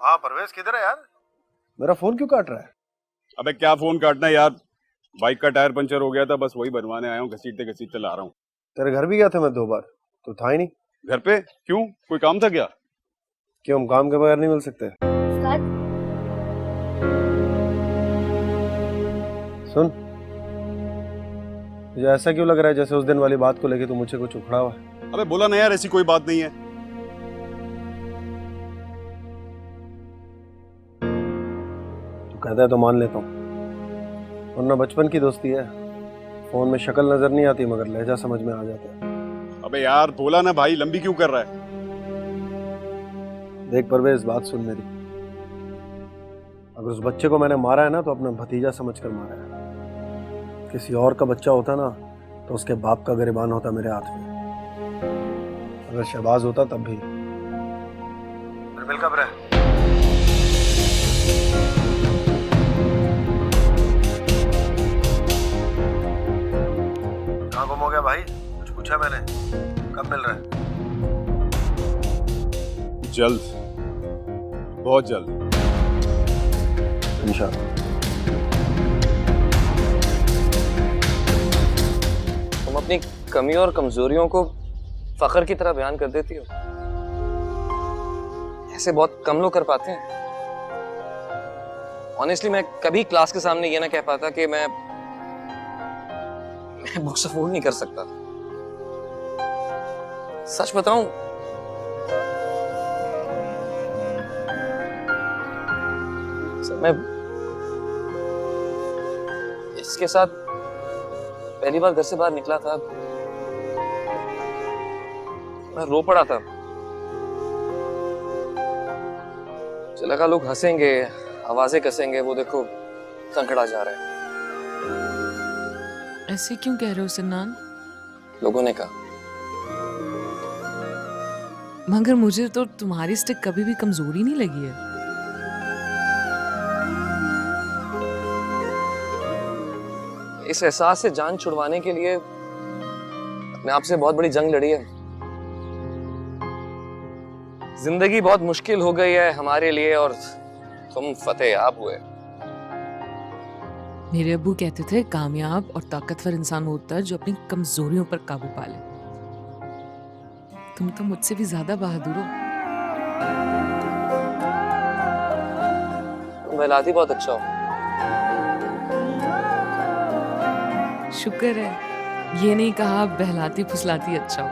हाँ परवेज किधर है यार? मेरा फोन क्यों काट रहा है? अबे क्या फोन काटना है यार, बाइक का टायर पंचर हो गया था, बस वही बनवाने आया हूँ, घसीटते घसीटते ला रहा हूँ। तेरे घर भी गया था मैं 2 बार, तो था ही नहीं। घर पे क्यों, कोई काम था क्या? क्यों, हम काम के बगैर नहीं मिल सकते? सुन, मुझे ऐसा क्यों लग रहा है जैसे उस दिन वाली बात को लेके तू मुझसे कुछ उखड़ा हुआ है? अबे बोला ना यार, ऐसी कोई बात नहीं है। तू कहता है तो मान लेता हूँ, वरना बचपन की दोस्ती है। फोन में शक्ल नजर नहीं आती मगर लहजा समझ में आ जाता है। अबे यार बोला ना भाई, लंबी क्यों कर रहा है? देख परवेज, बात सुन मेरी। अगर उस बच्चे को मैंने मारा है ना, तो अपना भतीजा समझकर मारा है। किसी और का बच्चा होता ना, तो उसके बाप का गिरबान होता मेरे हाथ में। अगर शहबाज होता तब भी। मिल कब रहे? कहाँ गुम हो गया भाई? कुछ पूछा मैंने? कब मिल रहा है? जल्द, बहुत जल्द इंशाल्लाह। तुम अपनी कमियों और कमजोरियों को फख्र की तरह बयान कर देती हो। ऐसे बहुत कम लोग कर पाते हैं। ऑनेस्टली मैं कभी क्लास के सामने ये ना कह पाता कि मैं बुक्स अफोर्ड नहीं कर सकता। सच बताऊं, सर मैं इसके साथ पहली बार घर से बाहर निकला था, मैं रो पड़ा था। मुझे लगा लोग हंसेंगे, आवाजें कसेंगे, वो देखो संकड़ा जा रहा है। ऐसे क्यों कह रहे हो सिन्नान? लोगों ने कहा। मगर मुझे तो तुम्हारी स्टिक कभी भी कमजोरी नहीं लगी है। इस एहसास से जान छुड़वाने के लिए अपने आप से बहुत बड़ी जंग लड़ी है। जिंदगी बहुत मुश्किल हो गई है हमारे लिए और तुम फतेहयाब हुए। मेरे अब्बू कहते थे कामयाब और ताकतवर इंसान होता है जो अपनी कमजोरियों पर काबू पा ले। तुम तो मुझसे भी ज्यादा बहादुर हो। तुम बहलाती बहुत अच्छा हो। शुक्र है, ये नहीं कहा बहलाती फुसलाती अच्छा हो।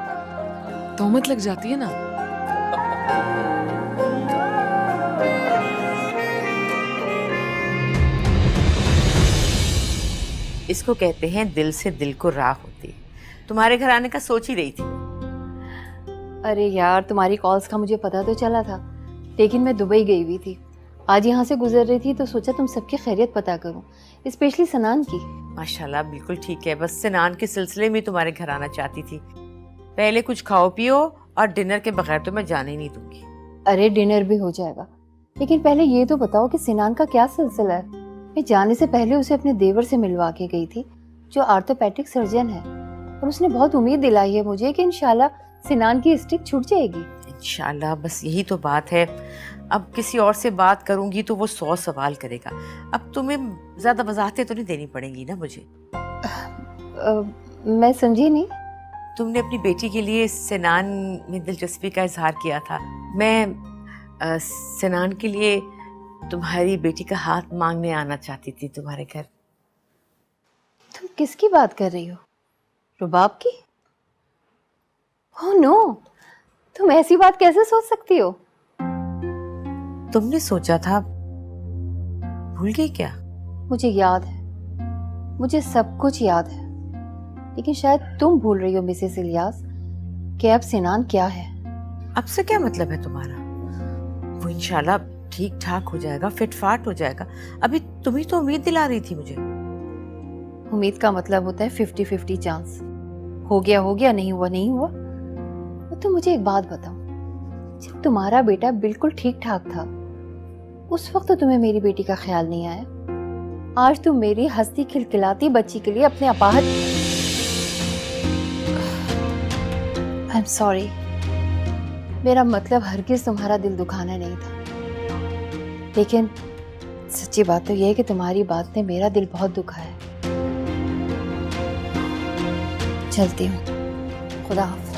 तोहमत लग जाती है ना। इसको कहते हैं दिल से दिल को राह होती है। तुम्हारे घर आने का सोच ही रही थी। अरे यार, तुम्हारी कॉल्स का मुझे पता तो चला था, लेकिन मैं दुबई गई हुई थी। आज यहाँ से गुजर रही थी तो सोचा तुम सबकी खैरियत पता करूं, स्पेशली सनान की। माशाल्लाह बिल्कुल ठीक है, बस सिनान के सिलसिले में तुम्हारे घर आना चाहती थी। पहले कुछ खाओ पियो, और डिनर के बगैर तो मैं जाने ही नहीं दूंगी। अरे डिनर भी हो जाएगा, लेकिन पहले ये तो बताओ कि सिनान का क्या सिलसिला है। मैं जाने से पहले उसे अपने देवर से मिलवा के गई थी, जो आर्थोपेडिक सर्जन है, और उसने बहुत उम्मीद दिलाई है मुझे कि इंशाल्लाह सिनान की स्टिक छूट जाएगी। इंशाल्लाह, बस यही तो बात है। अब किसी और से बात करूंगी तो वो 100 सवाल करेगा। अब तुम्हें ज्यादा वजाहतें तो नहीं देनी पड़ेंगी ना मुझे। मैं समझी नहीं। तुमने अपनी बेटी के लिए सिनान में दिलचस्पी का इजहार किया था। मैं सिनान के लिए तुम्हारी बेटी का हाथ मांगने आना चाहती थी तुम्हारे घर। तुम किसकी बात कर रही हो? रुबाब की? ओह नो, तुम ऐसी बात कैसे सोच सकती हो? तुमने सोचा था, भूल गई क्या? मुझे याद है, मुझे सब कुछ याद है, लेकिन शायद तुम भूल रही हो मिसेस इलियास कि अब सिनान क्या है। अब से क्या मतलब है तुम्हारा? वो इंशाल्लाह ठीक ठाक हो जाएगा, फिटफाट हो जाएगा। अभी तुम ही तो उम्मीद दिला रही थी मुझे। उम्मीद का मतलब होता है 50-50 चांस। हो गया, नहीं हुआ नहीं हुआ। तो मुझे एक बात बताओ, जब तुम्हारा बेटा बिल्कुल ठीक ठाक था, उस वक्त तो तुम्हें मेरी बेटी का ख्याल नहीं आया। आज तुम मेरी हंसती खिलखिलाती बच्ची के लिए अपने अपाहज। आई एम सॉरी, मेरा मतलब हरगिज तुम्हारा दिल दुखाना नहीं था। लेकिन सच्ची बात तो यह है कि तुम्हारी बात ने मेरा दिल बहुत दुखाया है। चलती हूँ, खुदा हाफ़िज़।